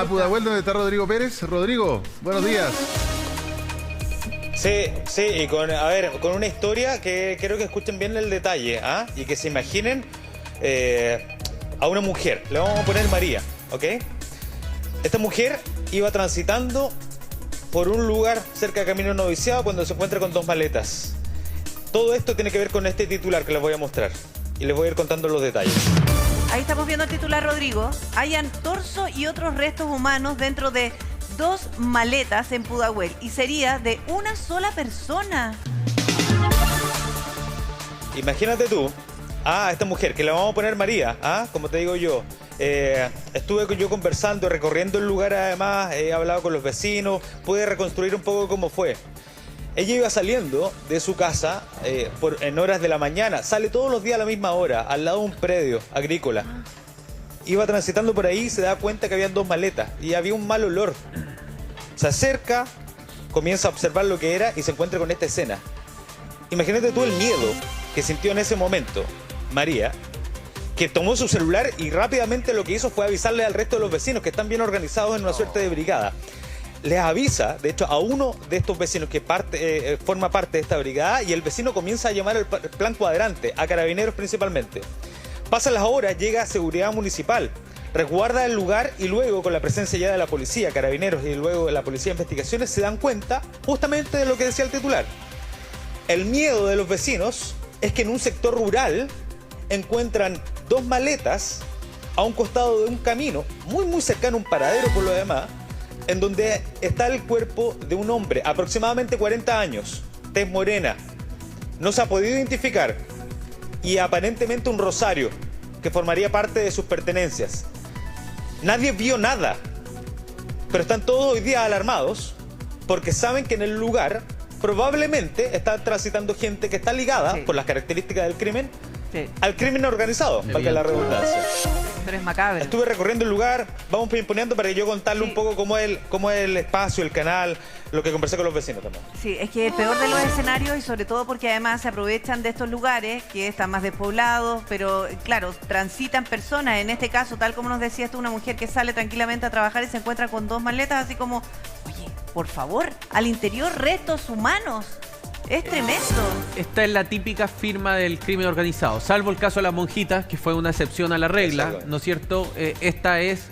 Pudahuel, donde está Rodrigo Pérez. Rodrigo, buenos días. Sí, y con una historia que quiero que escuchen bien el detalle, ¿ah? Y que se imaginen a una mujer. Le vamos a poner María, ¿ok? Esta mujer iba transitando por un lugar cerca de Camino Noviciado cuando se encuentra con dos maletas. Todo esto tiene que ver con este titular que les voy a mostrar. Y les voy a ir contando los detalles. Ahí estamos viendo el titular, Rodrigo. Hayan torso y otros restos humanos dentro de 2 maletas en Pudahuel. Y sería de una sola persona. Imagínate tú, esta mujer, que le vamos a poner María, como te digo yo. Estuve yo conversando, recorriendo el lugar además, he hablado con los vecinos, pude reconstruir un poco cómo fue. Ella iba saliendo de su casa en horas de la mañana, sale todos los días a la misma hora, al lado de un predio agrícola. Iba transitando por ahí y se da cuenta que habían 2 maletas y había un mal olor. Se acerca, comienza a observar lo que era y se encuentra con esta escena. Imagínate tú el miedo que sintió en ese momento María, que tomó su celular y rápidamente lo que hizo fue avisarle al resto de los vecinos que están bien organizados en una suerte de brigada. Les avisa, de hecho, a uno de estos vecinos que forma parte de esta brigada y el vecino comienza a llamar al plan cuadrante, a carabineros principalmente. Pasan las horas, llega seguridad municipal, resguarda el lugar y luego con la presencia ya de la policía, carabineros y luego de la policía de investigaciones se dan cuenta justamente de lo que decía el titular. El miedo de los vecinos es que en un sector rural encuentran 2 maletas a un costado de un camino, muy cercano a un paradero por lo demás, en donde está el cuerpo de un hombre, aproximadamente 40 años, tez morena. No se ha podido identificar y aparentemente un rosario que formaría parte de sus pertenencias. Nadie vio nada, pero están todos hoy día alarmados porque saben que en el lugar probablemente está transitando gente que está ligada, por las características del crimen, al crimen organizado, valga la redundancia. Pero es macabro. Estuve recorriendo el lugar, vamos poniendo para que yo contarle un poco cómo es el espacio, el canal, lo que conversé con los vecinos también. Sí, es que el peor de los escenarios y sobre todo porque además se aprovechan de estos lugares que están más despoblados, pero claro, transitan personas, en este caso, tal como nos decías tú, una mujer que sale tranquilamente a trabajar y se encuentra con 2 maletas, así como, oye, por favor, al interior restos humanos. Es tremendo. Esta es la típica firma del crimen organizado, salvo el caso de las monjitas, que fue una excepción a la regla, ¿no es cierto? Esta es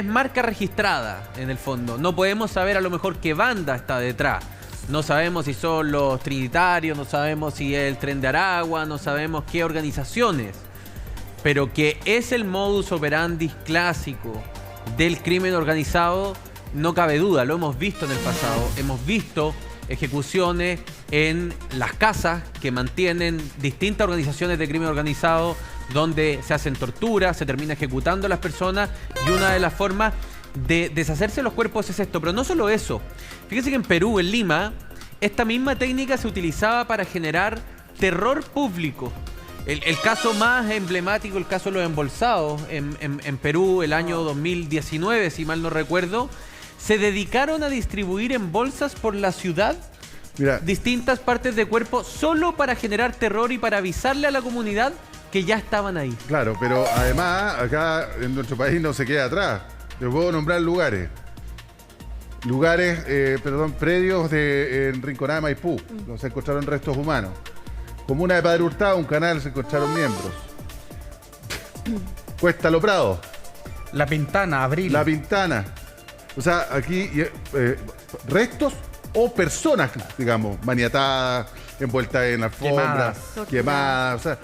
marca registrada, en el fondo. No podemos saber a lo mejor qué banda está detrás. No sabemos si son los trinitarios, no sabemos si es el Tren de Aragua, no sabemos qué organizaciones. Pero que es el modus operandi clásico del crimen organizado, no cabe duda. Lo hemos visto en el pasado. Hemos visto ejecuciones en las casas que mantienen distintas organizaciones de crimen organizado, donde se hacen torturas, se termina ejecutando a las personas y una de las formas de deshacerse de los cuerpos es esto. Pero no solo eso, fíjense que en Perú, en Lima, esta misma técnica se utilizaba para generar terror público. El caso más emblemático, el caso de los embolsados en Perú, el año 2019, si mal no recuerdo, se dedicaron a distribuir en bolsas por la ciudad distintas partes de cuerpo solo para generar terror y para avisarle a la comunidad que ya estaban ahí. Claro, pero además acá en nuestro país no se queda atrás. Les puedo nombrar lugares. Predios en Rinconada, Maipú, donde se encontraron restos humanos. Comuna de Padre Hurtado, un canal, se encontraron miembros. Cuesta Lo Prado. La Pintana, Abril. La Pintana. O sea, aquí restos o personas, digamos, maniatadas, envueltas en alfombras, quemadas. O sea,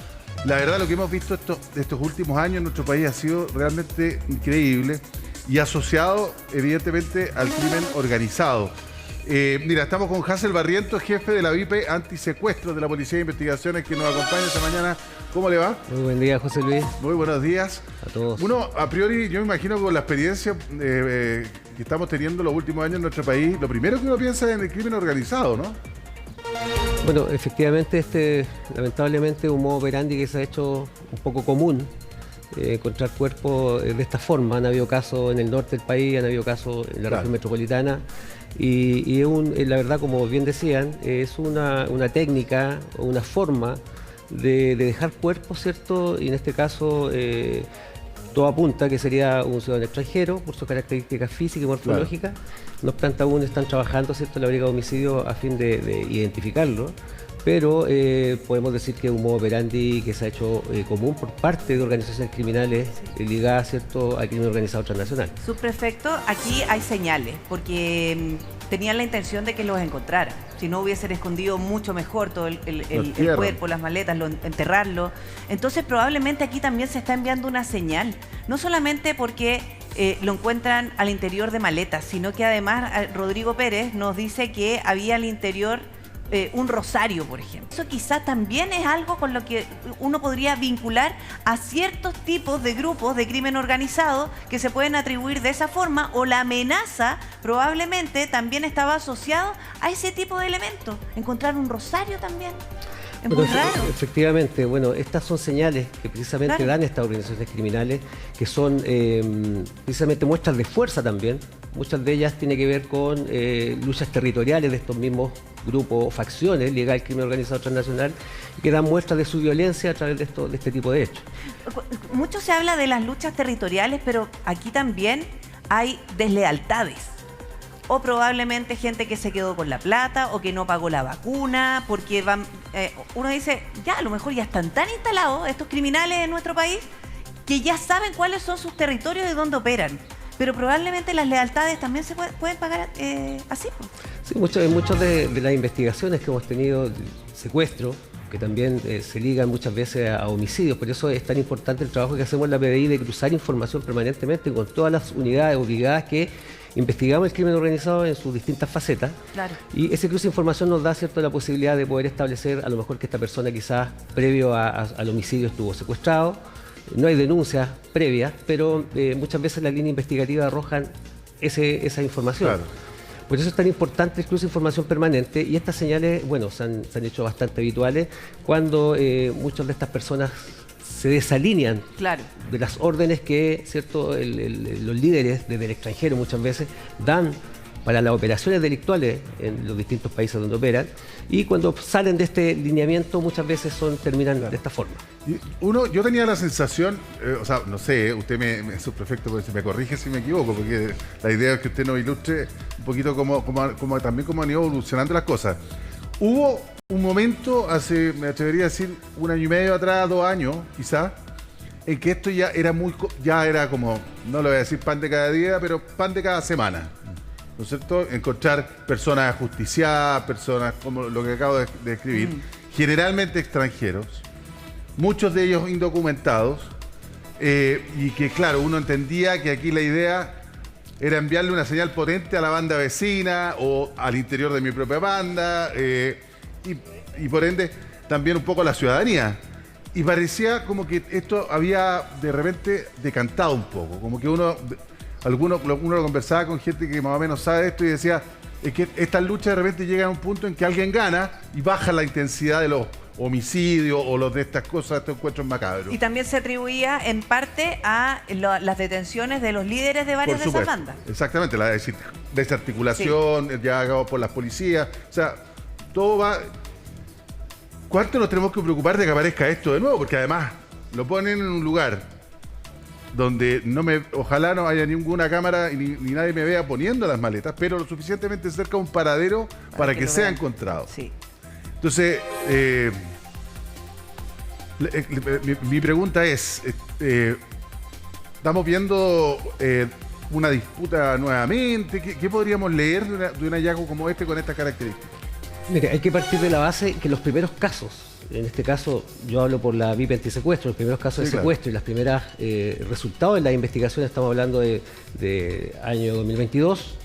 la verdad lo que hemos visto estos últimos años en nuestro país ha sido realmente increíble y asociado evidentemente al crimen organizado. Mira, estamos con Hazel Barrientos, jefe de la VIP Antisecuestros de la Policía de Investigaciones, que nos acompaña esta mañana. ¿Cómo le va? Muy buen día, José Luis. Muy buenos días. A todos. Uno, a priori, yo me imagino con la experiencia que estamos teniendo los últimos años en nuestro país, lo primero que uno piensa es en el crimen organizado, ¿no? Bueno, efectivamente, lamentablemente, un modo operandi que se ha hecho un poco común, encontrar cuerpos de esta forma. Han habido casos en el norte del país, han habido casos en la región metropolitana. Y la verdad, como bien decían, es una técnica o una forma de dejar cuerpos, ¿cierto? Y en este caso Todo apunta que sería un ciudadano extranjero por sus características físicas y morfológicas. No obstante, aún están trabajando, ¿cierto?, la Brigada de Homicidio a fin de identificarlo. Pero podemos decir que es un modo operandi que se ha hecho común por parte de organizaciones criminales ligadas, ¿cierto?, al crimen organizado transnacional. Subprefecto, aquí hay señales, porque tenían la intención de que los encontraran. Si no hubiesen escondido mucho mejor todo el cuerpo, las maletas, enterrarlo. Entonces probablemente aquí también se está enviando una señal, no solamente porque lo encuentran al interior de maletas, sino que además Rodrigo Pérez nos dice que había al interior un rosario, por ejemplo. Eso quizá también es algo con lo que uno podría vincular a ciertos tipos de grupos de crimen organizado que se pueden atribuir de esa forma, o la amenaza probablemente también estaba asociado a ese tipo de elementos. Encontrar un rosario también. Es muy raro. Efectivamente, bueno, estas son señales que precisamente dan estas organizaciones criminales, que son precisamente muestras de fuerza también. Muchas de ellas tienen que ver con luchas territoriales de estos mismos grupos o facciones ligadas al crimen organizado transnacional, que dan muestras de su violencia a través de este tipo de hechos. Mucho se habla de las luchas territoriales, pero aquí también hay deslealtades. O probablemente gente que se quedó con la plata o que no pagó la vacuna, porque uno dice, ya a lo mejor ya están tan instalados estos criminales en nuestro país que ya saben cuáles son sus territorios y dónde operan. Pero probablemente las lealtades también se pueden pagar así. Sí, muchas de las investigaciones que hemos tenido, secuestro, que también se ligan muchas veces a homicidios. Por eso es tan importante el trabajo que hacemos en la PDI de cruzar información permanentemente con todas las unidades obligadas que investigamos el crimen organizado en sus distintas facetas. Claro. Y ese cruce de información nos da, ¿cierto?, la posibilidad de poder establecer a lo mejor que esta persona quizás previo al homicidio estuvo secuestrado. No hay denuncias previas, pero muchas veces las líneas investigativas arrojan esa información. Claro. Por eso es tan importante el cruce de información permanente, y estas señales, bueno, se han hecho bastante habituales cuando muchas de estas personas se desalinean de las órdenes que, ¿cierto?, los líderes desde el extranjero muchas veces dan para las operaciones delictuales en los distintos países donde operan, y cuando salen de este lineamiento muchas veces terminan de esta forma. Yo tenía la sensación, o sea, no sé, usted subprefecto, pues, me corrige si me equivoco, porque la idea es que usted nos ilustre un poquito también cómo han ido evolucionando las cosas. Hubo un momento, me atrevería a decir, 1 año y medio atrás, 2 años, quizás, en que esto ya era como, no lo voy a decir pan de cada día, pero pan de cada semana. ¿No es cierto? Encontrar personas ajusticiadas, personas como lo que acabo de describir, generalmente extranjeros, muchos de ellos indocumentados, y que, claro, uno entendía que aquí la idea era enviarle una señal potente a la banda vecina o al interior de mi propia banda, y por ende también un poco a la ciudadanía. Y parecía como que esto había de repente decantado un poco, como que uno lo conversaba con gente que más o menos sabe esto y decía, es que estas luchas de repente llegan a un punto en que alguien gana y baja la intensidad de los homicidios o los de estas cosas, estos encuentros macabros. Y también se atribuía en parte a las detenciones de los líderes de varias de esas bandas. Exactamente, la desarticulación ya por las policías, o sea, todo va... ¿Cuánto nos tenemos que preocupar de que aparezca esto de nuevo? Porque además lo ponen en un lugar donde ojalá no haya ninguna cámara y ni nadie me vea poniendo las maletas, pero lo suficientemente cerca de un paradero para que sea encontrado. Sí. Entonces, mi pregunta es, ¿estamos viendo una disputa nuevamente? ¿Qué podríamos leer de un hallazgo como este con estas características? Mire, hay que partir de la base que los primeros casos, en este caso yo hablo por la VIP antisecuestro, los primeros casos de secuestro y las primeras resultados de la investigación, estamos hablando de año 2022,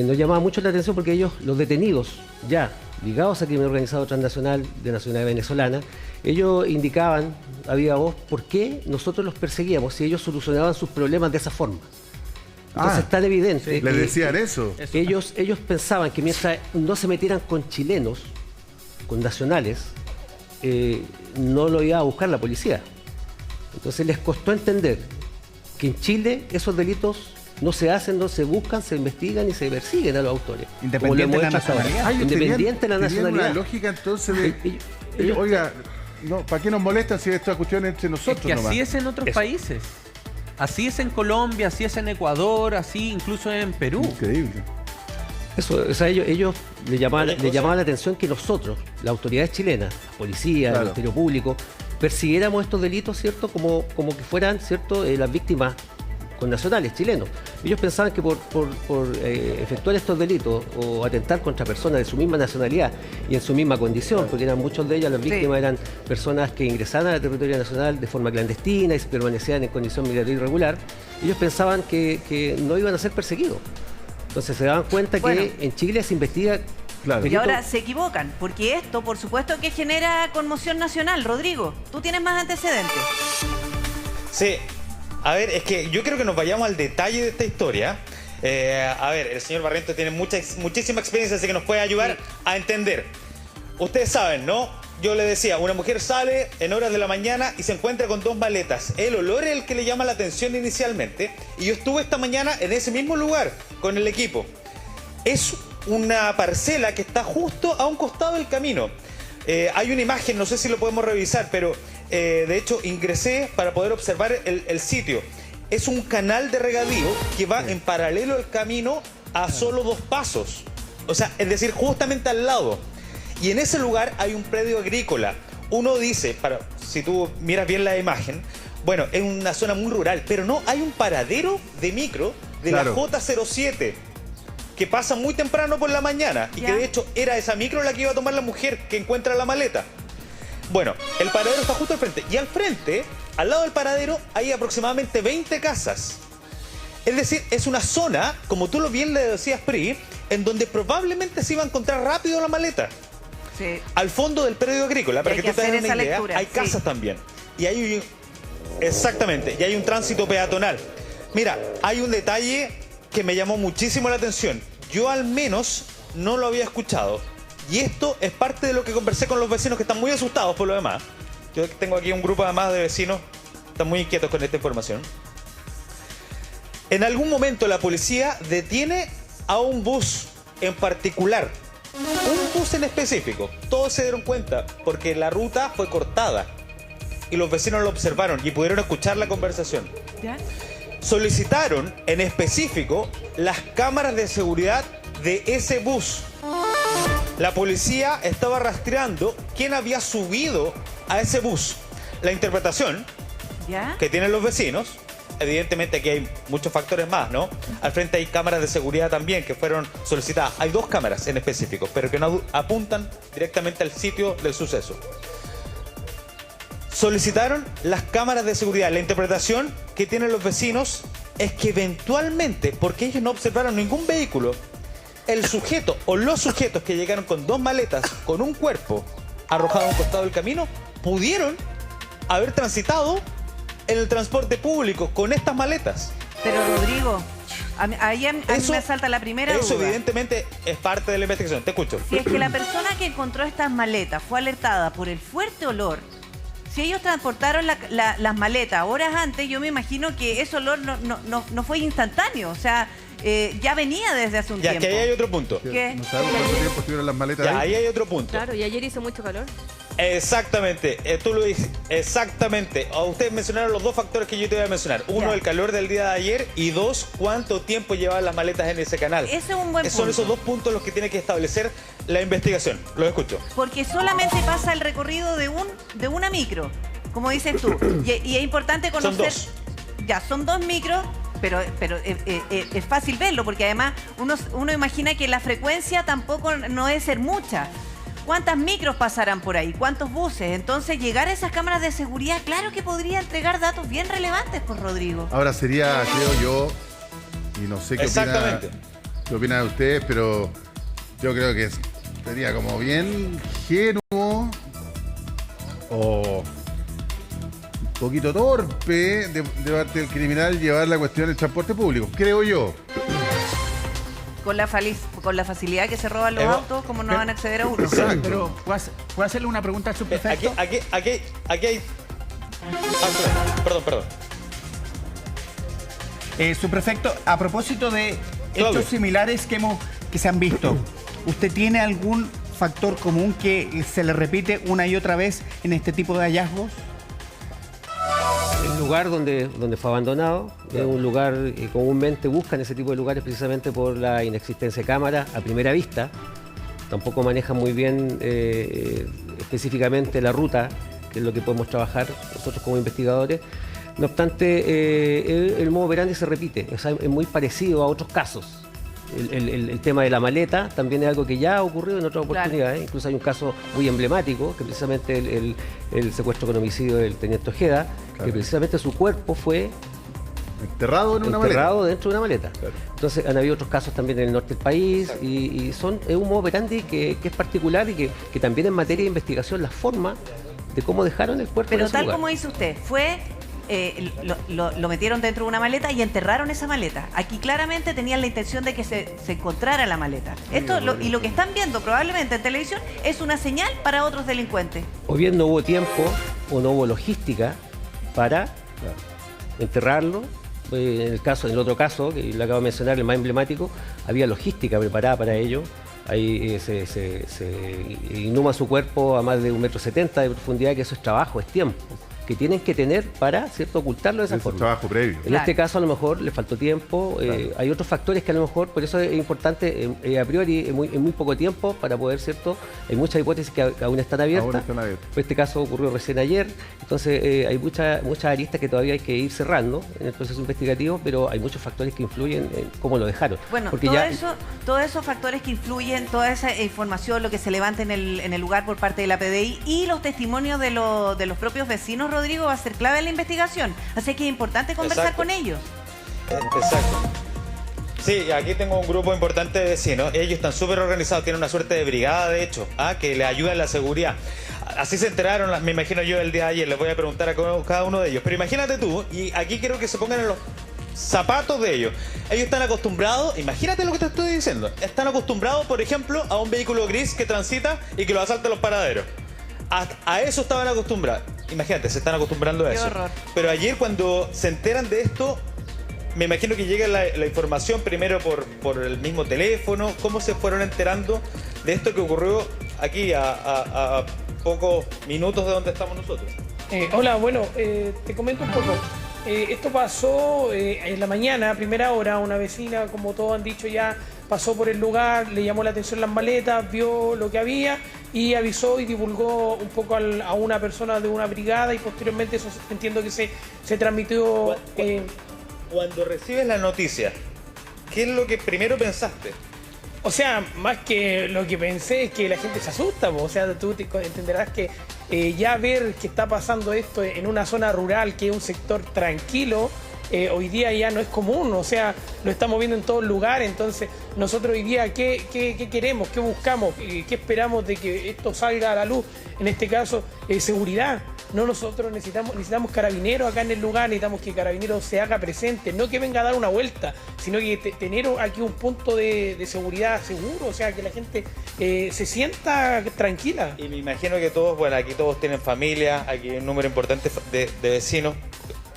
nos llamaba mucho la atención porque ellos, los detenidos ya ligados al crimen organizado transnacional de nacionalidad venezolana, ellos indicaban a viva voz por qué nosotros los perseguíamos si ellos solucionaban sus problemas de esa forma. Entonces es tan evidente. ¿Les decían eso? Ellos pensaban que mientras no se metieran con chilenos, con nacionales, no lo iba a buscar la policía. Entonces les costó entender que en Chile esos delitos no se hacen, no se buscan, se investigan y se persiguen a los autores. Independiente de la nacionalidad. Independiente de la nacionalidad. Una lógica entonces de... oiga, no, ¿para qué nos molestan si esta cuestión es entre nosotros? Es que así es en otros países. Así es en Colombia, así es en Ecuador, así incluso en Perú. Increíble. Eso, o sea, ellos le llamaban la atención que nosotros, las autoridades chilenas, la policía, el Ministerio Público, persiguiéramos estos delitos, ¿cierto? Como que fueran, ¿cierto?, las víctimas connacionales chilenos. Ellos pensaban que por efectuar estos delitos o atentar contra personas de su misma nacionalidad y en su misma condición, porque eran muchos de ellas, las víctimas eran personas que ingresaban al territorio nacional de forma clandestina y permanecían en condición migratoria irregular, ellos pensaban que no iban a ser perseguidos. Entonces se daban cuenta que en Chile se investiga. Claro. Y ahora se equivocan, porque esto, por supuesto, que genera conmoción nacional. Rodrigo, tú tienes más antecedentes. Sí. A ver, es que yo creo que nos vayamos al detalle de esta historia. A ver, el señor Barrientos tiene muchísima experiencia, así que nos puede ayudar a entender. Ustedes saben, ¿no? Yo le decía, una mujer sale en horas de la mañana y se encuentra con 2 maletas. El olor es el que le llama la atención inicialmente. Y yo estuve esta mañana en ese mismo lugar con el equipo. Es una parcela que está justo a un costado del camino. Hay una imagen, no sé si lo podemos revisar, pero de hecho ingresé para poder observar el sitio. Es un canal de regadío que va en paralelo al camino a solo 2 pasos. O sea, es decir, justamente al lado. Y en ese lugar hay un predio agrícola. Uno dice, si tú miras bien la imagen, bueno, es una zona muy rural, pero no, hay un paradero de micro de la J07 que pasa muy temprano por la mañana y que de hecho era esa micro la que iba a tomar la mujer que encuentra la maleta. Bueno, el paradero está justo al frente y al frente, al lado del paradero, hay aproximadamente 20 casas. Es decir, es una zona, como tú lo bien le decías, Pri, en donde probablemente se iba a encontrar rápido la maleta. Sí. Al fondo del predio agrícola, para que tú te hagas una idea, hay casas también. Y hay exactamente, y hay un tránsito peatonal. Mira, hay un detalle que me llamó muchísimo la atención. Yo al menos no lo había escuchado. Y esto es parte de lo que conversé con los vecinos que están muy asustados por lo demás. Yo tengo aquí un grupo además de vecinos que están muy inquietos con esta información. En algún momento la policía detiene a un bus en particular. Un bus en específico. Todos se dieron cuenta porque la ruta fue cortada. Y los vecinos lo observaron y pudieron escuchar la conversación. ¿Ya? Solicitaron en específico las cámaras de seguridad de ese bus. La policía estaba rastreando quién había subido a ese bus. La interpretación que tienen los vecinos, evidentemente aquí hay muchos factores más, ¿no? Al frente hay cámaras de seguridad también que fueron solicitadas. Hay 2 cámaras en específico, pero que no apuntan directamente al sitio del suceso. Solicitaron las cámaras de seguridad. La interpretación que tienen los vecinos es que eventualmente, porque ellos no observaron ningún vehículo, el sujeto o los sujetos que llegaron con 2 maletas, con un cuerpo arrojado a un costado del camino, pudieron haber transitado en el transporte público con estas maletas. Pero Rodrigo, a mí me salta la primera duda. Eso evidentemente es parte de la investigación. Te escucho. Si es que la persona que encontró estas maletas fue alertada por el fuerte olor, si ellos transportaron las maletas horas antes, yo me imagino que ese olor no fue instantáneo. O sea, ya venía desde hace un tiempo. Ya, que ahí hay otro punto. ¿Qué? No sabemos cuánto tiempo estuvieron las maletas Ya, ahí. ahí hay otro punto. Claro, y ayer hizo mucho calor. Exactamente, tú lo dices, exactamente. Ustedes mencionaron los 2 factores que yo te voy a mencionar. Uno, el calor del día de ayer, y 2, cuánto tiempo llevaban las maletas en ese canal. Ese es un buen punto. Son esos 2 puntos los que tiene que establecer la investigación. Los escucho. Porque solamente pasa el recorrido de una micro, como dices tú. Y es importante conocer... Son 2. Ya, son 2 micros, pero es fácil verlo, porque además uno imagina que la frecuencia tampoco no debe ser mucha. ¿Cuántas micros pasarán por ahí? ¿Cuántos buses? Entonces, llegar a esas cámaras de seguridad, claro que podría entregar datos bien relevantes, pues, Rodrigo. Ahora sería, creo yo, y no sé qué opinan ustedes, pero yo creo que sería como bien ingenuo o un poquito torpe de parte del criminal llevar la cuestión del transporte público, creo yo. Con la facilidad que se roban los autos, ¿cómo no van a acceder a uno? Exacto. Pero, ¿puedo hacerle una pregunta al subprefecto? Aquí hay... Perdón. Subprefecto, a propósito de Claudio. hechos similares que se han visto, ¿usted tiene algún factor común que se le repite una y otra vez en este tipo de hallazgos? lugar donde fue abandonado. Es un lugar que comúnmente buscan ese tipo de lugares precisamente por la inexistencia de cámaras a primera vista. Tampoco manejan muy bien específicamente la ruta, que es lo que podemos trabajar nosotros como investigadores. No obstante, el modo operandi se repite, o sea, es muy parecido a otros casos. El tema de la maleta también es algo que ya ha ocurrido en otras oportunidades. Incluso hay un caso muy emblemático, que precisamente el secuestro con homicidio del teniente Ojeda, que precisamente su cuerpo fue enterrado dentro de una maleta. Claro. Entonces han habido otros casos también en el norte del país y es un modo operandi que es particular y que también en materia de investigación la forma de cómo dejaron el cuerpo. Pero en ese tal lugar. como dice usted, lo metieron dentro de una maleta y enterraron esa maleta. Aquí claramente tenían la intención de que se encontrara la maleta. Y lo que están viendo probablemente en televisión es una señal para otros delincuentes. O bien no hubo tiempo o no hubo logística para enterrarlo. En el otro caso, que le acabo de mencionar, el más emblemático, había logística preparada para ello. Ahí se inhuma su cuerpo a más de 1,70 m de profundidad, que eso es trabajo, es tiempo, que tienen que tener para, ¿cierto?, ocultarlo de esa forma. Trabajo previo. En este caso a lo mejor le faltó tiempo, hay otros factores que a lo mejor, por eso es importante a priori, en muy poco tiempo para poder, ¿cierto? Hay muchas hipótesis que aún están abiertas. Este caso ocurrió recién ayer, entonces hay muchas aristas que todavía hay que ir cerrando en el proceso investigativo, pero hay muchos factores que influyen en cómo lo dejaron. Bueno, porque todos esos factores que influyen, toda esa información, lo que se levanta en el lugar por parte de la PDI y los testimonios de los propios vecinos, Rodrigo, va a ser clave en la investigación. Así que es importante conversar con ellos. Exacto. Sí, aquí tengo un grupo importante de vecinos. Ellos están súper organizados, tienen una suerte de brigada, de hecho, que les ayuda en la seguridad. Así se enteraron, me imagino yo, el día de ayer. Les voy a preguntar a cada uno de ellos. Pero imagínate tú, y aquí quiero que se pongan en los zapatos de ellos. Ellos están acostumbrados, imagínate lo que te estoy diciendo, están acostumbrados, por ejemplo, a un vehículo gris que transita y que lo asalta a los paraderos. A eso estaban acostumbrados. Imagínate, se están acostumbrando a eso. Qué horror. Pero ayer cuando se enteran de esto, me imagino que llega la información primero por el mismo teléfono. ¿Cómo se fueron enterando de esto que ocurrió aquí a pocos minutos de donde estamos nosotros? Hola, bueno, te comento un poco. Esto pasó en la mañana, a primera hora. Una vecina, como todos han dicho ya, pasó por el lugar, le llamó la atención las maletas, vio lo que había y avisó y divulgó un poco a una persona de una brigada y posteriormente eso entiendo que se transmitió. Cuando recibes la noticia, ¿qué es lo que primero pensaste? O sea, más que lo que pensé es que la gente se asusta, o sea, tú entenderás que ya ver que está pasando esto en una zona rural, que es un sector tranquilo, hoy día ya no es común, o sea, lo estamos viendo en todos lugares. Entonces nosotros hoy día, ¿qué queremos? ¿Qué buscamos? ¿Qué esperamos de que esto salga a la luz? En este caso, seguridad. No, nosotros necesitamos carabineros acá en el lugar, necesitamos que carabineros se haga presente, no que venga a dar una vuelta, sino que tener aquí un punto de seguridad seguro, o sea, que la gente se sienta tranquila. Y me imagino que todos, bueno, aquí todos tienen familia, aquí hay un número importante de vecinos.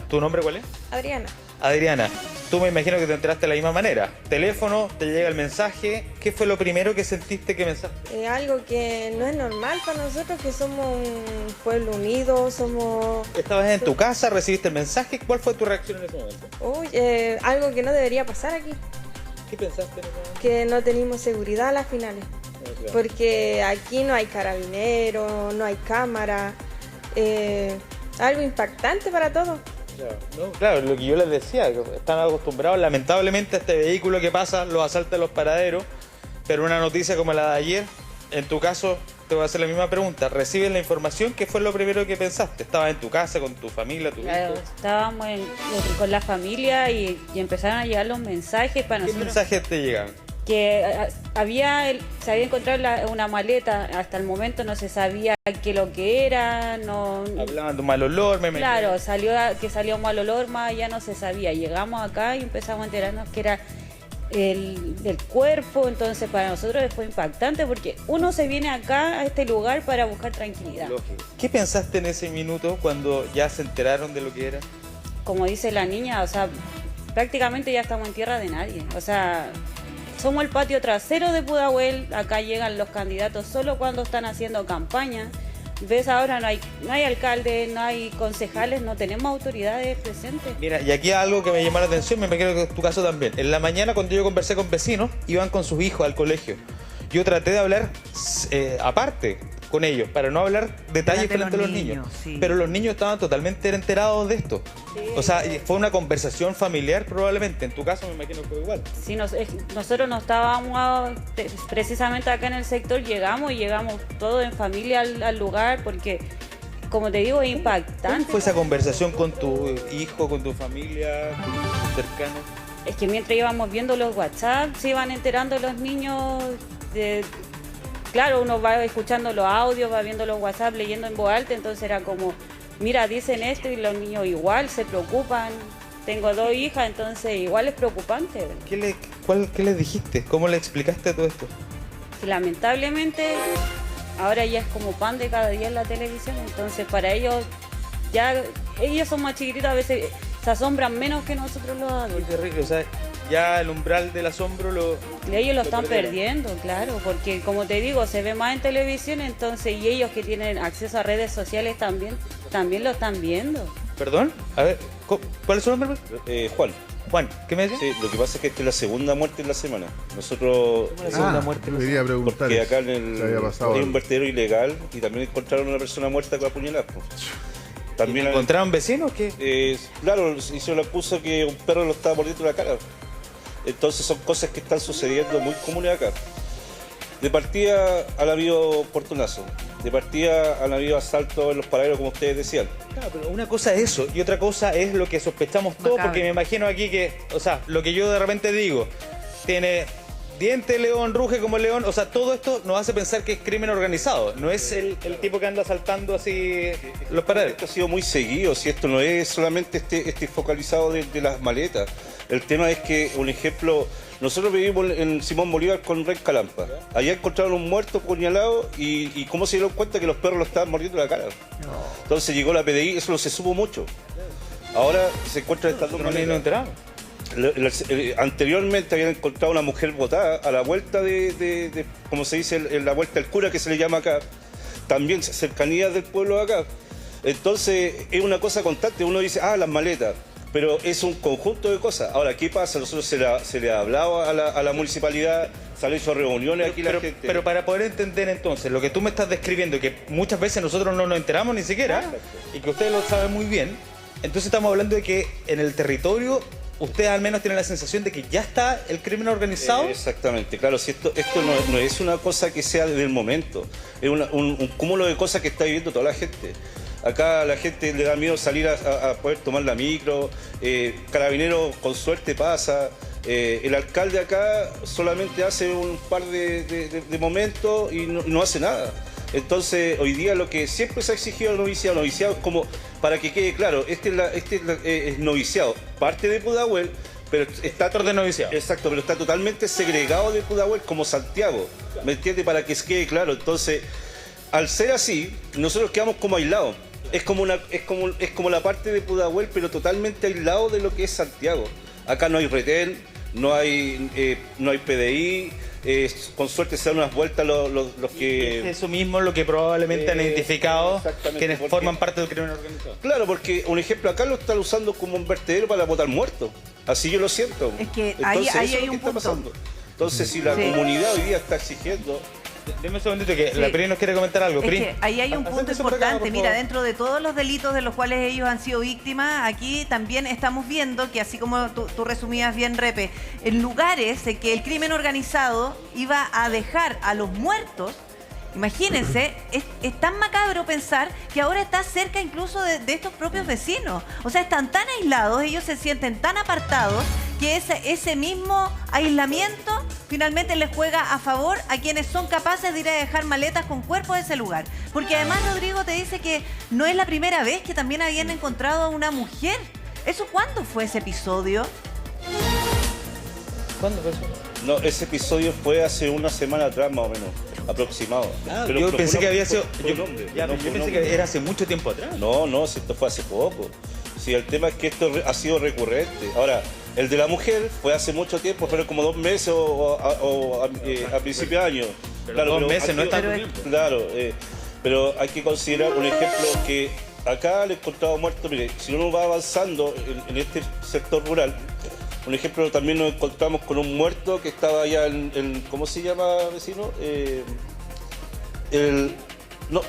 ¿Tu nombre cuál es? Adriana. Adriana, tú me imagino que te enteraste de la misma manera. Teléfono, te llega el mensaje. ¿Qué fue lo primero que sentiste que pensaste? Algo que no es normal para nosotros, que somos un pueblo unido, somos... Estabas en tu casa, recibiste el mensaje. ¿Cuál fue tu reacción en ese momento? Uy, algo que no debería pasar aquí. ¿Qué pensaste en ese momento? Que no tenemos seguridad a las finales. Claro. Porque aquí no hay carabineros, no hay cámara. Algo impactante para todos. Claro, lo que yo les decía, están acostumbrados lamentablemente a este vehículo que pasa, los asalta a los paraderos, pero una noticia como la de ayer, en tu caso, te voy a hacer la misma pregunta. ¿Recibes la información? ¿Qué fue lo primero que pensaste? ¿Estabas en tu casa, con tu familia, tu hijo? Estábamos con la familia y empezaron a llegar los mensajes para nosotros. ¿Qué mensajes te llegan? Que se había encontrado una maleta, hasta el momento no se sabía qué lo que era, no... Hablaban de un mal olor, Claro, salió un mal olor, más allá no se sabía. Llegamos acá y empezamos a enterarnos que era del cuerpo, entonces para nosotros fue impactante porque uno se viene acá a este lugar para buscar tranquilidad. Lógico. ¿Qué pensaste en ese minuto cuando ya se enteraron de lo que era? Como dice la niña, o sea, prácticamente ya estamos en tierra de nadie, o sea... Somos el patio trasero de Pudahuel, acá llegan los candidatos solo cuando están haciendo campaña. ves ahora no hay alcalde, no hay concejales, no tenemos autoridades presentes. Mira, y aquí algo que me llamó la atención, me imagino que es tu caso también. En la mañana cuando yo conversé con vecinos, iban con sus hijos al colegio. Yo traté de hablar aparte con ellos, para no hablar detalles frente a los niños. Sí. Pero los niños estaban totalmente enterados de esto. Sí. O sea, fue una conversación familiar probablemente. En tu caso me imagino que fue igual. Sí, nosotros no estábamos precisamente acá en el sector, llegamos todos en familia al lugar porque, como te digo, es impactante. ¿Cómo fue esa conversación con tu hijo, con tu familia, con tus cercanos? Es que mientras íbamos viendo los WhatsApp, se iban enterando los niños Claro, uno va escuchando los audios, va viendo los WhatsApp, leyendo en voz alta, entonces era como, mira, dicen esto y los niños igual se preocupan. Tengo 2 hijas, entonces igual es preocupante. ¿Qué les dijiste? ¿Cómo le explicaste todo esto? Que lamentablemente ahora ya es como pan de cada día en la televisión, entonces para ellos son más chiquititos, a veces se asombran menos que nosotros los adultos. Muy terrible, o sea, ya el umbral del asombro ellos lo están perdiendo, claro, porque como te digo, se ve más en televisión, entonces, y ellos que tienen acceso a redes sociales también lo están viendo. ¿Perdón? A ver, ¿cuál es su nombre? Juan, ¿qué me decís? Sí, lo que pasa es que esta es la segunda muerte en la semana. Nosotros... La segunda muerte. Quería preguntar. Porque acá en había pasado hay un vertedero ilegal y también encontraron una persona muerta con apuñalada. También encontraron vecinos que claro, hizo la acusa que un perro lo estaba mordiendo la cara. Entonces son cosas que están sucediendo muy comunes acá. De partida han habido portonazos, de partida han habido asaltos en los paraderos, como ustedes decían. Claro, pero una cosa es eso y otra cosa es lo que sospechamos todos, porque me imagino aquí que, o sea, lo que yo de repente digo, tiene diente león, ruge como león, o sea, todo esto nos hace pensar que es crimen organizado, no es el tipo que anda asaltando así los paraderos. Esto ha sido muy seguido, si esto no es solamente este focalizado de las maletas. El tema es que, un ejemplo, nosotros vivimos en Simón Bolívar con Rey Calampa. Allá encontraron un muerto puñalado y cómo se dieron cuenta que los perros lo estaban mordiendo la cara. Entonces llegó la PDI, eso no se supo mucho. Ahora se encuentran estas dos maletas. Anteriormente habían encontrado una mujer botada a la vuelta de como se dice, en la vuelta del cura, que se le llama acá, también cercanías del pueblo de acá. Entonces es una cosa constante, uno dice, las maletas, pero es un conjunto de cosas. Ahora, ¿qué pasa? Nosotros se le ha hablado a la municipalidad, se han hecho reuniones aquí la gente. Pero para poder entender entonces, lo que tú me estás describiendo, que muchas veces nosotros no nos enteramos ni siquiera, y que ustedes lo saben muy bien, entonces estamos hablando de que en el territorio ustedes al menos tienen la sensación de que ya está el crimen organizado. Exactamente, claro, si esto no es una cosa que sea del momento, es un cúmulo de cosas que está viviendo toda la gente. Acá a la gente le da miedo salir a poder tomar la micro, Carabineros con suerte pasa, el alcalde acá solamente hace un par de momentos y no hace nada. Entonces, hoy día lo que siempre se ha exigido al noviciado es como, para que quede claro, es noviciado, parte de Pudahuel, pero está de noviciado. Exacto, pero está totalmente segregado de Pudahuel como Santiago, ¿me entiendes? Para que quede claro. Entonces, al ser así, nosotros quedamos como aislados. Es como la parte de Pudahuel, pero totalmente aislado de lo que es Santiago. Acá no hay retén, no hay PDI. Con suerte se dan unas vueltas los que... Eso mismo es lo que probablemente han identificado quienes forman parte del crimen organizado. Claro, porque un ejemplo, acá lo están usando como un vertedero para botar muertos. Así yo lo siento. Es que entonces, ahí eso hay es lo un que está punto. pasando. Entonces, si la comunidad hoy día está exigiendo... Deme un segundito que la Pri nos quiere comentar algo. Es Pri, que ahí hay un punto importante. Mira, dentro de todos los delitos de los cuales ellos han sido víctimas, aquí también estamos viendo que, así como tú resumías bien, Repe, en lugares en que el crimen organizado iba a dejar a los muertos, imagínense, es tan macabro pensar que ahora está cerca incluso de estos propios vecinos. O sea, están tan aislados, ellos se sienten tan apartados que ese mismo aislamiento finalmente les juega a favor a quienes son capaces de ir a dejar maletas con cuerpos de ese lugar. Porque además Rodrigo te dice que no es la primera vez que también habían encontrado a una mujer. ¿Eso cuándo fue ese episodio? ¿Cuándo fue eso? No, ese episodio fue hace una semana atrás más o menos, aproximado. Pero yo pensé que había sido... Yo pensé que era hace mucho tiempo atrás. No, si esto fue hace poco. Si el tema es que esto ha sido recurrente. Ahora, el de la mujer fue hace mucho tiempo, fueron como 2 meses o a principio de año. Claro, 2 meses no es tanto tiempo. Claro, Pero hay que considerar un ejemplo que acá le he encontrado muerto. Mire, si uno va avanzando en este sector rural, un ejemplo, también nos encontramos con un muerto que estaba allá en ¿cómo se llama, vecino? No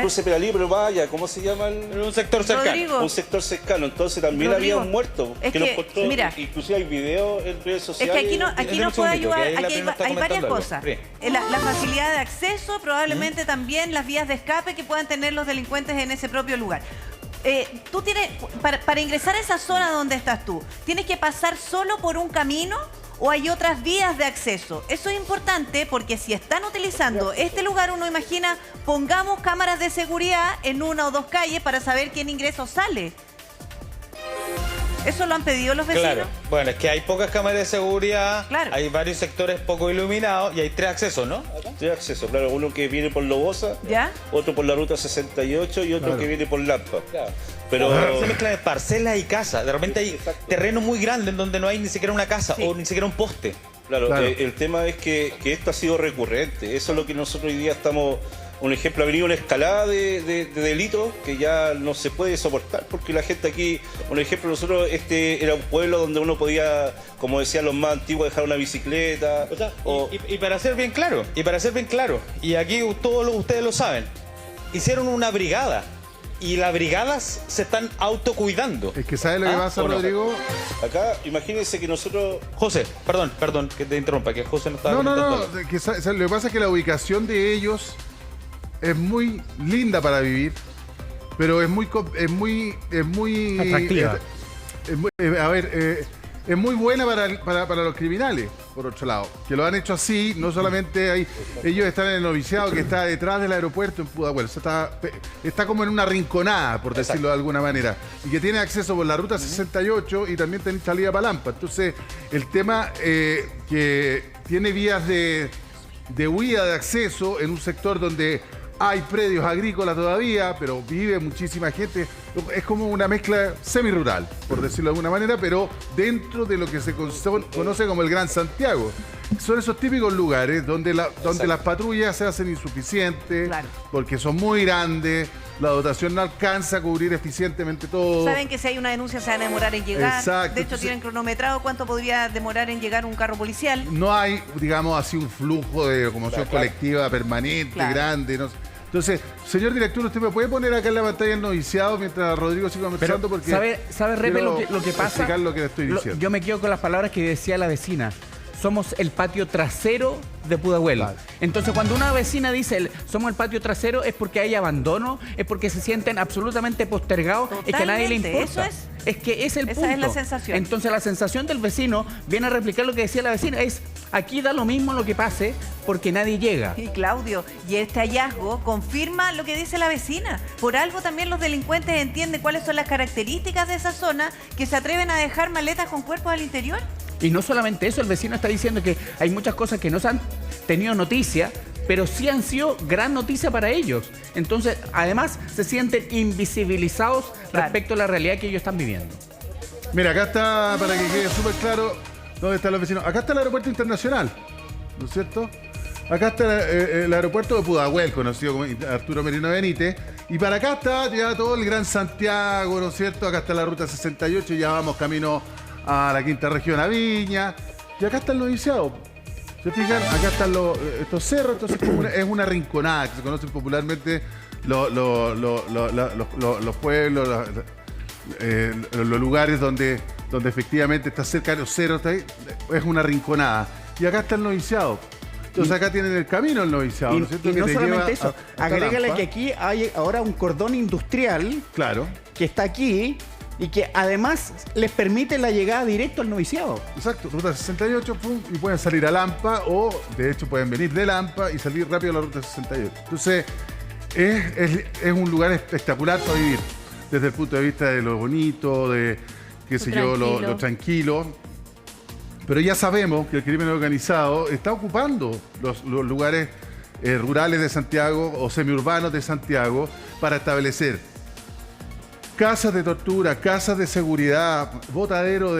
cruce Peralí, pero vaya, ¿cómo se llama? Un sector cercano. Rodrigo. Un sector cercano. Entonces también Rodrigo, había un muerto es que lo que, encontró. mira, Inclusive hay videos en redes Es sociales. que aquí nos puede ayudar, aquí hay varias cosas. Sí. La facilidad de acceso, probablemente también las vías de escape que puedan tener los delincuentes en ese propio lugar. Tú tienes, para ingresar a esa zona donde estás tú, ¿tienes que pasar solo por un camino o hay otras vías de acceso? Eso es importante porque si están utilizando este lugar, uno imagina, pongamos cámaras de seguridad en una o dos calles para saber quién ingresa o sale. ¿Eso lo han pedido los vecinos? Claro, bueno, es que hay pocas cámaras de seguridad, Claro. hay varios sectores poco iluminados y hay 3 accesos, ¿no? 3 accesos, claro, uno que viene por Lobosa, ¿Ya? otro por la ruta 68 y otro que viene por Lampa. Pero Se mezclan de parcelas y casas. De repente hay Exacto. terreno muy grande en donde no hay ni siquiera una casa o ni siquiera un poste. Claro, Claro. El tema es que esto ha sido recurrente. Eso es lo que nosotros hoy día estamos... Un ejemplo, ha venido una escalada de delitos que ya no se puede soportar porque la gente aquí... Un ejemplo, nosotros era un pueblo donde uno podía, como decían los más antiguos, dejar una bicicleta. Y para ser bien claro, y aquí todos ustedes lo saben, hicieron una brigada. Y las brigadas se están autocuidando. Es que ¿sabes lo que pasa, ¿o no? Rodrigo? Acá, imagínense que nosotros... José, perdón que te interrumpa, que José no estaba No, comentando algo. que lo que pasa es que la ubicación de ellos es muy linda para vivir, pero es muy Atractiva. es muy buena para los criminales, por otro lado, que lo han hecho así. No solamente ellos están en el noviciado que está detrás del aeropuerto en Pudahuel, o sea, está como en una rinconada, por decirlo de alguna manera, y que tiene acceso por la ruta 68 y también tiene salida para Lampa. Entonces, el tema que tiene vías de huida de acceso en un sector donde hay predios agrícolas todavía, pero vive muchísima gente. Es como una mezcla semi-rural, por decirlo de alguna manera, pero dentro de lo que se conoce como el Gran Santiago. Son esos típicos lugares donde las patrullas se hacen insuficientes, Claro. porque son muy grandes, la dotación no alcanza a cubrir eficientemente todo. Saben que si hay una denuncia se van a demorar en llegar. Exacto. De hecho, Entonces, tienen cronometrado cuánto podría demorar en llegar un carro policial. no hay, digamos así, un flujo de locomoción colectiva permanente, Claro. grande. No sé. Entonces, señor director, ¿usted me puede poner acá en la pantalla el noviciado mientras Rodrigo siga conversando? Porque ¿sabe Repe, lo que pasa? explicar lo que le estoy diciendo. Yo me quedo con las palabras que decía la vecina. Somos el patio trasero de Pudahuel. Claro. Entonces, cuando una vecina dice somos el patio trasero, es porque hay abandono, es porque se sienten absolutamente postergados, es que a nadie le Totalmente, importa. eso Es que es el Esa punto. es la sensación. Entonces, la sensación del vecino viene a replicar lo que decía la vecina, es aquí da lo mismo lo que pase porque nadie llega. Y Claudio, y este hallazgo confirma lo que dice la vecina. Por algo también los delincuentes entienden cuáles son las características de esa zona que se atreven a dejar maletas con cuerpos al interior. Y no solamente eso, el vecino está diciendo que hay muchas cosas que no se han tenido noticia, pero sí han sido gran noticia para ellos. Entonces, además, se sienten invisibilizados respecto a la realidad que ellos están viviendo. Mira, acá está, para que quede súper claro dónde están los vecinos. Acá está el aeropuerto internacional, ¿no es cierto? Acá está el aeropuerto de Pudahuel, conocido como Arturo Merino Benítez. Y para acá está ya todo el Gran Santiago, ¿no es cierto? Acá está la ruta 68, ya vamos camino a la quinta región, a Viña. Y acá está el noviciado. ¿Se fijan? Acá están estos cerros, entonces es una rinconada que se conocen popularmente los pueblos, los lugares donde efectivamente está cerca de los cerros, está ahí, es una rinconada. Y acá está el noviciado. Entonces acá tienen el camino el noviciado, Y, ¿no es cierto? y Que no te solamente lleva eso, hasta agrégale Lampa. que aquí hay ahora un cordón industrial Claro, que está aquí y que además les permite la llegada directo al noviciado. exacto. Ruta 68, pum, y pueden salir a Lampa o, de hecho, pueden venir de Lampa y salir rápido a la ruta 68. Entonces, es un lugar espectacular para vivir, desde el punto de vista de lo bonito, de, qué sé yo, lo tranquilo. Pero ya sabemos que el crimen organizado está ocupando los lugares rurales de Santiago o semiurbanos de Santiago para establecer casas de tortura, casas de seguridad, botadero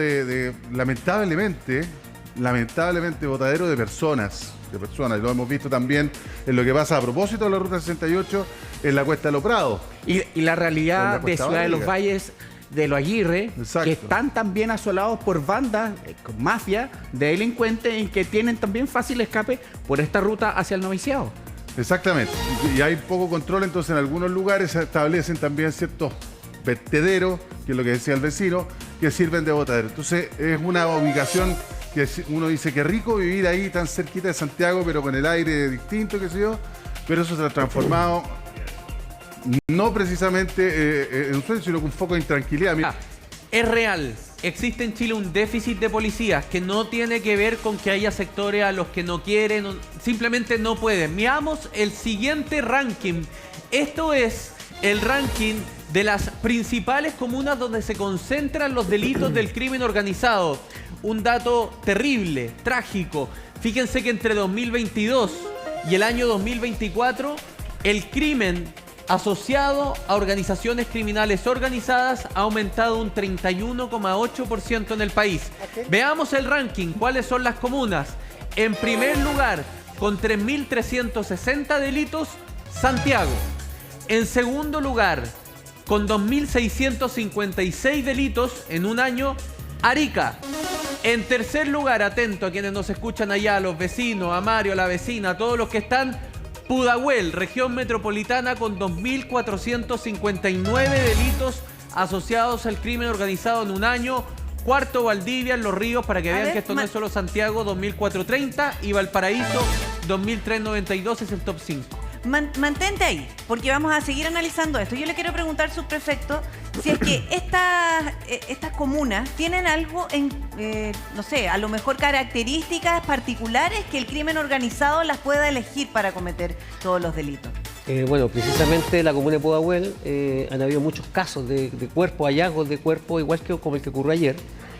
lamentablemente, lamentablemente, botadero de personas. Y lo hemos visto también en lo que pasa a propósito de la Ruta 68 en la Cuesta de los Prados. Y la realidad de Ciudad de los Valles, de Los Aguirre, Exacto. que están también asolados por bandas, mafia de delincuentes y que tienen también fácil escape por esta ruta hacia el noviciado. Exactamente. Y hay poco control, entonces en algunos lugares se establecen también ciertos vertederos, que es lo que decía el vecino, que sirven de botadero. Entonces es una ubicación que uno dice que rico vivir ahí tan cerquita de Santiago, pero con el aire distinto, qué sé yo, pero eso se ha transformado no precisamente en un sueño, sino con un foco de intranquilidad. Es real. Existe en Chile un déficit de policías que no tiene que ver con que haya sectores a los que no quieren, simplemente no pueden. Miramos el siguiente ranking. Esto es el ranking de las principales comunas donde se concentran los delitos del crimen organizado. Un dato terrible, trágico. Fíjense que entre 2022 y el año 2024, el crimen asociado a organizaciones criminales organizadas ha aumentado un 31,8% en el país. Veamos el ranking. ¿Cuáles son las comunas? En primer lugar, con 3.360 delitos, Santiago. En segundo lugar, con 2.656 delitos en un año, Arica. En tercer lugar, atento a quienes nos escuchan allá, a los vecinos, a Mario, a la vecina, a todos los que están, Pudahuel, región metropolitana, con 2.459 delitos asociados al crimen organizado en un año. Cuarto, Valdivia, en Los Ríos, para que vean que esto no es solo Santiago, 2.430, y Valparaíso, 2.392, es el top 5. Mantente ahí, porque vamos a seguir analizando esto. Yo le quiero preguntar, subprefecto, si es que estas comunas tienen algo no sé, a lo mejor características particulares que el crimen organizado las pueda elegir para cometer todos los delitos. Bueno, precisamente en la comuna de Pudahuel han habido muchos casos de cuerpos, hallazgos de cuerpos, igual que como el que ocurrió ayer.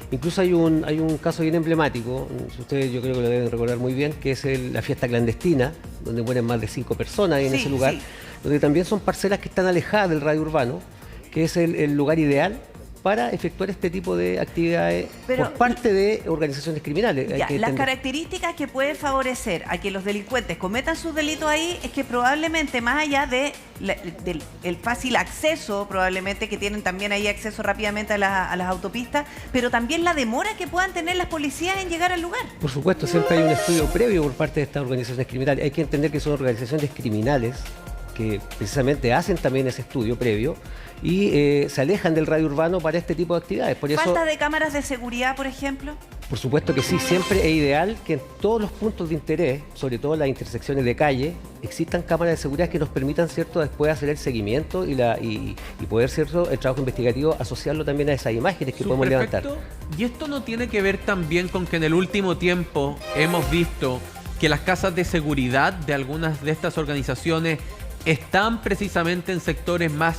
Incluso hay un caso bien emblemático, ustedes yo creo que lo deben recordar muy bien, que es la fiesta clandestina, donde mueren más de 5 personas en ese lugar, donde también son parcelas que están alejadas del radio urbano, que es el lugar ideal para efectuar este tipo de actividades por parte de organizaciones criminales. Las características que pueden favorecer a que los delincuentes cometan sus delitos ahí es que probablemente, más allá del fácil acceso, probablemente que tienen también ahí acceso rápidamente a las autopistas, pero también la demora que puedan tener las policías en llegar al lugar. Por supuesto, siempre hay un estudio previo por parte de estas organizaciones criminales. Hay que entender que son organizaciones criminales que precisamente hacen también ese estudio previo y se alejan del radio urbano para este tipo de actividades. Por eso, ¿falta de cámaras de seguridad, por ejemplo? Por supuesto que sí, siempre es ideal que en todos los puntos de interés, sobre todo en las intersecciones de calle, existan cámaras de seguridad que nos permitan, ¿cierto?, después hacer el seguimiento y poder, ¿cierto?, el trabajo investigativo, asociarlo también a esas imágenes que podemos levantar. Y esto no tiene que ver también con que en el último tiempo hemos visto que las casas de seguridad de algunas de estas organizaciones están precisamente en sectores más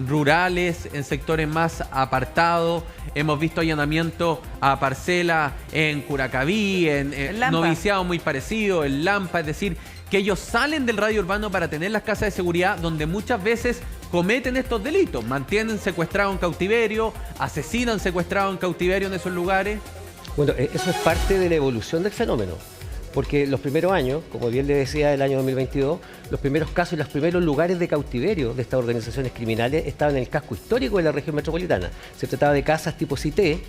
rurales, en sectores más apartados. Hemos visto allanamientos a parcelas en Curacaví, en noviciado muy parecido, en Lampa, es decir, que ellos salen del radio urbano para tener las casas de seguridad donde muchas veces cometen estos delitos, mantienen secuestrado en cautiverio, asesinan secuestrado en cautiverio en esos lugares. Bueno, eso es parte de la evolución del fenómeno. Porque los primeros años, como bien le decía, el año 2022, los primeros casos y los primeros lugares de cautiverio de estas organizaciones criminales estaban en el casco histórico de la región metropolitana. Se trataba de casas tipo Cité,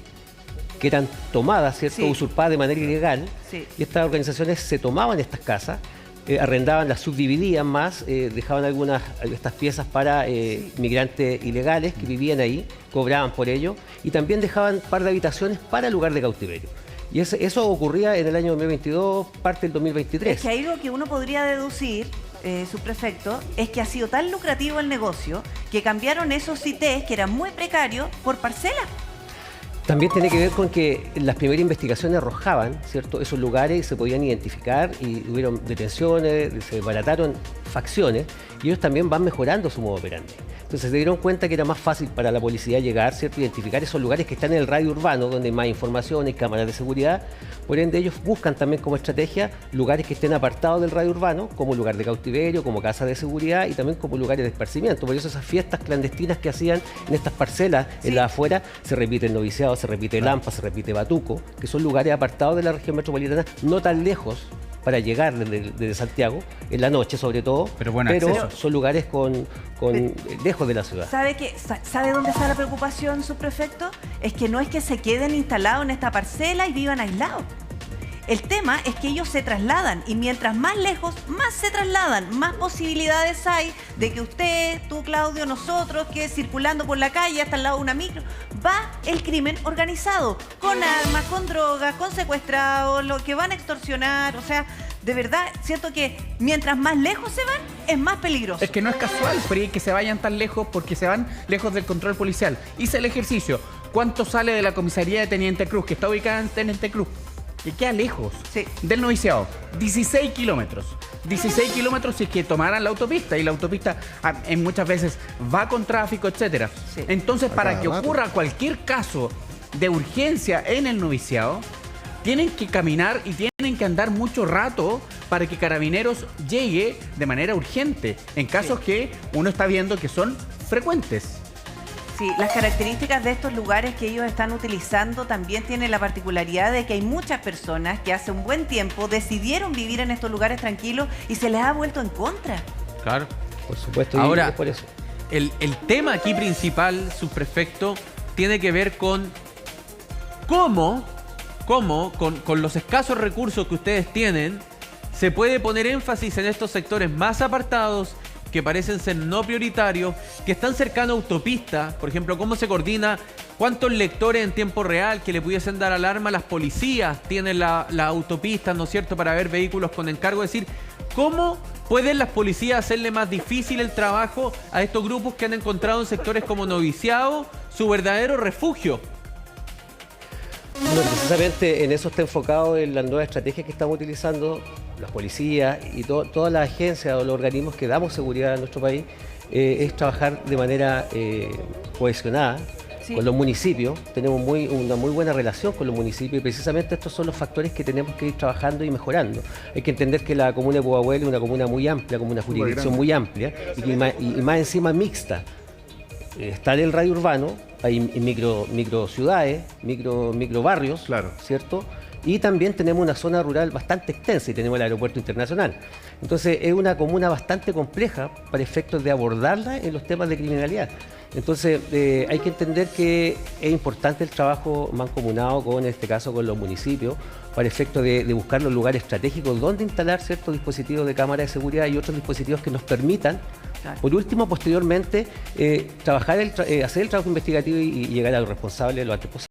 que eran tomadas, ¿cierto?, usurpadas de manera ilegal, y estas organizaciones se tomaban estas casas, arrendaban, las subdividían más, dejaban estas piezas para migrantes ilegales que vivían ahí, cobraban por ello, y también dejaban un par de habitaciones para el lugar de cautiverio. Y eso ocurría en el año 2022, parte del 2023. Es que hay algo que uno podría deducir, subprefecto, es que ha sido tan lucrativo el negocio que cambiaron esos CITES, que eran muy precarios, por parcelas. También tiene que ver con que las primeras investigaciones arrojaban, ¿cierto?, esos lugares, se podían identificar y hubieron detenciones, se desbarataron facciones y ellos también van mejorando su modo operandi. Entonces se dieron cuenta que era más fácil para la policía llegar, ¿cierto? Identificar esos lugares que están en el radio urbano, donde hay más información, hay cámaras de seguridad. Por ende, ellos buscan también como estrategia lugares que estén apartados del radio urbano, como lugar de cautiverio, como casa de seguridad y también como lugares de esparcimiento. Por eso esas fiestas clandestinas que hacían en estas parcelas, en las afueras, se repite el Noviciado, se repite Lampa, se repite Batuco, que son lugares apartados de la región metropolitana, no tan lejos para llegar desde Santiago, en la noche sobre todo, pero son lugares lejos de la ciudad. ¿Sabe dónde está la preocupación, subprefecto? Es que no es que se queden instalados en esta parcela y vivan aislados. El tema es que ellos se trasladan y mientras más lejos, más se trasladan, más posibilidades hay de que usted, tú, Claudio, nosotros, que circulando por la calle hasta al lado de una micro, va el crimen organizado, con armas, con drogas, con secuestrados, lo que van a extorsionar. O sea, de verdad, siento que mientras más lejos se van, es más peligroso. Es que no es casual, Free, que se vayan tan lejos porque se van lejos del control policial. Hice el ejercicio. ¿Cuánto sale de la comisaría de Teniente Cruz, que está ubicada en Teniente Cruz? Que queda lejos del Noviciado, 16 kilómetros. 16 kilómetros si es que tomaran la autopista, y la autopista muchas veces va con tráfico, etcétera. Entonces, para que ocurra cualquier caso de urgencia en el Noviciado, tienen que caminar y tienen que andar mucho rato para que Carabineros llegue de manera urgente, en casos que uno está viendo que son frecuentes. Sí, las características de estos lugares que ellos están utilizando también tienen la particularidad de que hay muchas personas que hace un buen tiempo decidieron vivir en estos lugares tranquilos y se les ha vuelto en contra. Claro. Por supuesto. Ahora, y por eso. El tema aquí principal, subprefecto, tiene que ver con cómo con los escasos recursos que ustedes tienen, se puede poner énfasis en estos sectores más apartados, que parecen ser no prioritarios, que están cercanos a autopistas. Por ejemplo, cómo se coordina, cuántos lectores en tiempo real que le pudiesen dar alarma a las policías tienen la autopista, ¿no es cierto?, para ver vehículos con encargo. Es decir, cómo pueden las policías hacerle más difícil el trabajo a estos grupos que han encontrado en sectores como Noviciado su verdadero refugio. No, precisamente en eso está enfocado en las nuevas estrategias que estamos utilizando las policías y todas las agencias o los organismos que damos seguridad a nuestro país, es trabajar de manera cohesionada con los municipios. Tenemos una muy buena relación con los municipios y precisamente estos son los factores que tenemos que ir trabajando y mejorando. Hay que entender que la comuna de Pudahuel es una comuna muy amplia, como una jurisdicción muy amplia y más encima mixta. Está en el radio urbano, hay micro ciudades, micro barrios, ¿cierto? Y también tenemos una zona rural bastante extensa y tenemos el aeropuerto internacional. Entonces es una comuna bastante compleja para efectos de abordarla en los temas de criminalidad. Entonces hay que entender que es importante el trabajo mancomunado en este caso con los municipios para efectos de buscar los lugares estratégicos donde instalar ciertos dispositivos de cámara de seguridad y otros dispositivos que nos permitan, por último, posteriormente, hacer el trabajo investigativo y llegar a los responsables lo antes posible.